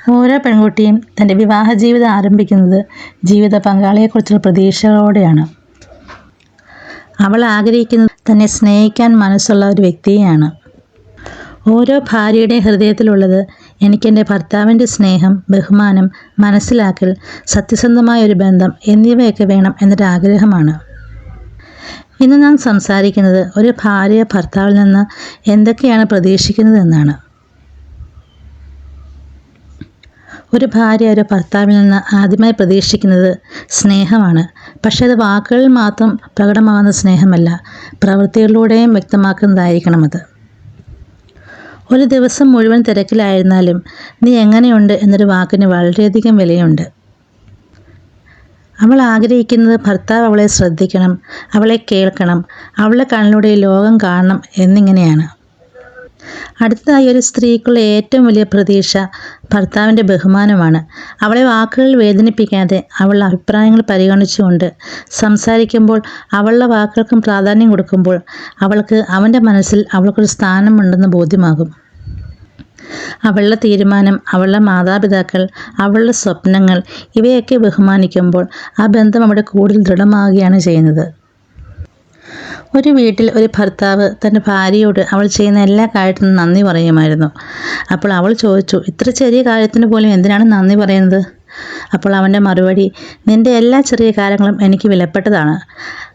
ഓരോ പെൺകുട്ടിയും തൻ്റെ വിവാഹ ജീവിതം ആരംഭിക്കുന്നത് ജീവിത പങ്കാളിയെക്കുറിച്ചുള്ള പ്രതീക്ഷകളോടെയാണ്. അവൾ ആഗ്രഹിക്കുന്നത് തന്നെ സ്നേഹിക്കാൻ മനസ്സുള്ള ഒരു വ്യക്തിയെയാണ്. ഓരോ ഭാര്യയുടെയും ഹൃദയത്തിലുള്ളത് എനിക്കെൻ്റെ ഭർത്താവിൻ്റെ സ്നേഹം, ബഹുമാനം, മനസ്സിലാക്കൽ, സത്യസന്ധമായ ഒരു ബന്ധം എന്നിവയൊക്കെ വേണം എന്നൊരാഗ്രഹമാണ്. ഇന്ന് നാം സംസാരിക്കുന്നത് ഒരു ഭാര്യ ഭർത്താവിൽ നിന്ന് എന്തൊക്കെയാണ് പ്രതീക്ഷിക്കുന്നത് എന്നാണ്. ഒരു ഭാര്യ ഒരു ഭർത്താവിൽ നിന്ന് ആദ്യമായി പ്രതീക്ഷിക്കുന്നത് സ്നേഹമാണ്. പക്ഷേ അത് വാക്കുകളിൽ മാത്രം പ്രകടമാകുന്ന സ്നേഹമല്ല, പ്രവൃത്തികളിലൂടെയും വ്യക്തമാക്കുന്നതായിരിക്കണം അത്. ഒരു ദിവസം മുഴുവൻ തിരക്കിലായിരുന്നാലും നീ എങ്ങനെയുണ്ട് എന്നൊരു വാക്കിന് വളരെയധികം വിലയുണ്ട്. അവൾ ആഗ്രഹിക്കുന്നത് ഭർത്താവ് അവളെ ശ്രദ്ധിക്കണം, അവളെ കേൾക്കണം, അവളുടെ കണ്ണിലൂടെ ഈ ലോകം കാണണം എന്നിങ്ങനെയാണ്. അടുത്തതായി ഒരു സ്ത്രീക്കുള്ള ഏറ്റവും വലിയ പ്രതീക്ഷ ഭർത്താവിൻ്റെ ബഹുമാനമാണ്. അവളെ വാക്കുകളിൽ വേദനിപ്പിക്കാതെ അവളുടെ അഭിപ്രായങ്ങൾ പരിഗണിച്ചുകൊണ്ട് സംസാരിക്കുമ്പോൾ, അവളുടെ വാക്കുകൾക്കും പ്രാധാന്യം കൊടുക്കുമ്പോൾ അവൾക്ക് അവൻ്റെ മനസ്സിൽ അവൾക്കൊരു സ്ഥാനമുണ്ടെന്ന് ബോധ്യമാകും. അവളുടെ തീരുമാനം, അവളുടെ മാതാപിതാക്കൾ, അവളുടെ സ്വപ്നങ്ങൾ ഇവയൊക്കെ ബഹുമാനിക്കുമ്പോൾ ആ ബന്ധം അവിടെ കൂടുതൽ ദൃഢമാവുകയാണ് ചെയ്യുന്നത്. ഒരു വീട്ടിൽ ഒരു ഭർത്താവ് തൻ്റെ ഭാര്യയോട് അവൾ ചെയ്യുന്ന എല്ലാ കാര്യത്തിനും നന്ദി പറയുമായിരുന്നു. അപ്പോൾ അവൾ ചോദിച്ചു, ഇത്ര ചെറിയ കാര്യത്തിന് പോലും എന്തിനാണ് നന്ദി പറയുന്നത്? അപ്പോൾ അവൻ്റെ മറുപടി, നിൻ്റെ എല്ലാ ചെറിയ കാര്യങ്ങളും എനിക്ക് വിലപ്പെട്ടതാണ്.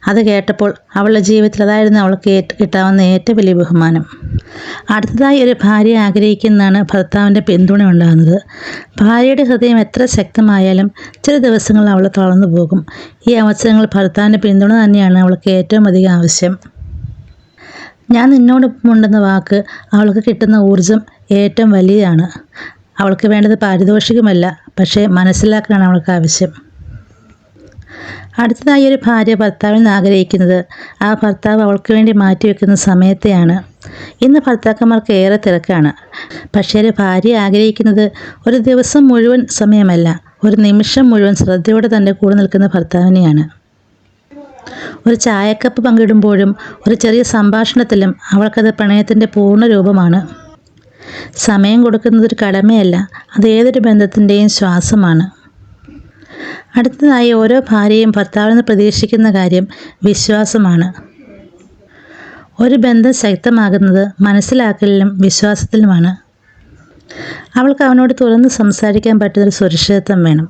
അത് കേട്ടപ്പോൾ അവളുടെ ജീവിതത്തിൽ അതായിരുന്നു അവൾക്ക് കിട്ടാവുന്ന ഏറ്റവും വലിയ ബഹുമാനം. അടുത്തതായി ഒരു ഭാര്യ ആഗ്രഹിക്കുന്നതാണ് ഭർത്താവിൻ്റെ പിന്തുണ ഉണ്ടാകുന്നത്. ഭാര്യയുടെ ഹൃദയം എത്ര ശക്തമായാലും ചില ദിവസങ്ങളിൽ അവൾ തളർന്നു പോകും. ഈ അവസരങ്ങളിൽ ഭർത്താവിൻ്റെ പിന്തുണ തന്നെയാണ് അവൾക്ക് ഏറ്റവും അധികം ആവശ്യം. ഞാൻ നിന്നോടൊപ്പമുണ്ടെന്ന വാക്ക് അവൾക്ക് കിട്ടുന്ന ഊർജം ഏറ്റവും വലിയതാണ്. അവൾക്ക് വേണ്ടത് പാരിതോഷികമല്ല, പക്ഷേ മനസ്സിലാക്കാനാണ് അവൾക്ക് ആവശ്യം. അടുത്തതായി ഒരു ഭാര്യ ഭർത്താവിൽ നിന്ന് ആഗ്രഹിക്കുന്നത് ആ ഭർത്താവ് അവൾക്ക് വേണ്ടി മാറ്റിവെക്കുന്ന സമയത്തെയാണ്. ഇന്ന് ഭർത്താക്കന്മാർക്ക് ഏറെ തിരക്കാണ്. പക്ഷേ ഒരു ഭാര്യ ആഗ്രഹിക്കുന്നത് ഒരു ദിവസം മുഴുവൻ സമയമല്ല, ഒരു നിമിഷം മുഴുവൻ ശ്രദ്ധയോടെ തൻ്റെ കൂടെ നിൽക്കുന്ന ഭർത്താവിനെയാണ്. ഒരു ചായക്കപ്പ് പങ്കിടുമ്പോഴും ഒരു ചെറിയ സംഭാഷണത്തിലും അവൾക്കത് പ്രണയത്തിൻ്റെ പൂർണ്ണ രൂപമാണ്. സമയം കൊടുക്കുന്നത് ഒരു കടമയല്ല, അത് ഏതൊരു ബന്ധത്തിൻ്റെയും ശ്വാസമാണ്. അടുത്തതായി ഓരോ ഭാര്യയും ഭർത്താവിൽ നിന്ന് പ്രതീക്ഷിക്കുന്ന കാര്യം വിശ്വാസമാണ്. ഒരു ബന്ധം ശക്തമാകുന്നത് മനസ്സിലാക്കലിലും വിശ്വാസത്തിലുമാണ്. അവൾക്ക് അവനോട് തുറന്ന് സംസാരിക്കാൻ പറ്റുന്നൊരു സുരക്ഷിതത്വം വേണം.